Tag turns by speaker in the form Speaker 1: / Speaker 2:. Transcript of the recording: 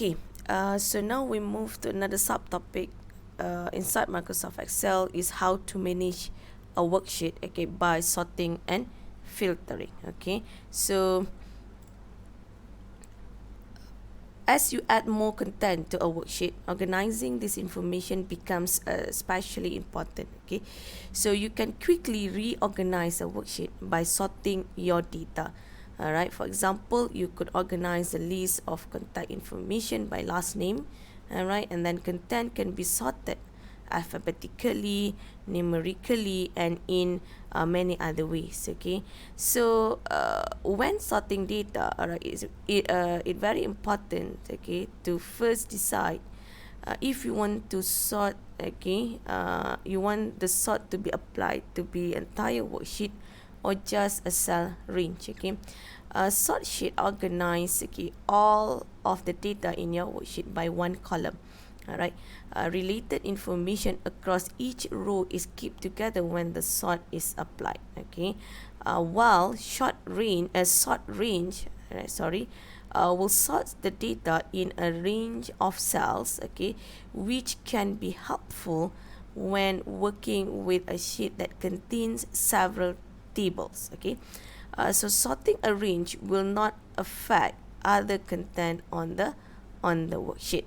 Speaker 1: Okay, so now we move to another subtopic inside Microsoft Excel is how to manage a worksheet, okay, by sorting and filtering. Okay, so as you add more content to a worksheet, organizing this information becomes especially important. Okay, so you can quickly reorganize a worksheet by sorting your data. All right, for example, you could organize a list of contact information by last name. All right, and then content can be sorted alphabetically, numerically, and in many other ways. Okay, so when sorting data, alright, it very important, okay, to first decide if you want to sort, okay, you want the sort to be applied to be entire worksheet or just a cell range. Okay, a sort sheet organize, okay, all of the data in your worksheet by one column. Alright, related information across each row is kept together when the sort is applied. Okay, while sort range, right, sorry, will sort the data in a range of cells. Okay, which can be helpful when working with a sheet that contains several tables. Okay, so sorting a range will not affect other content on the worksheet.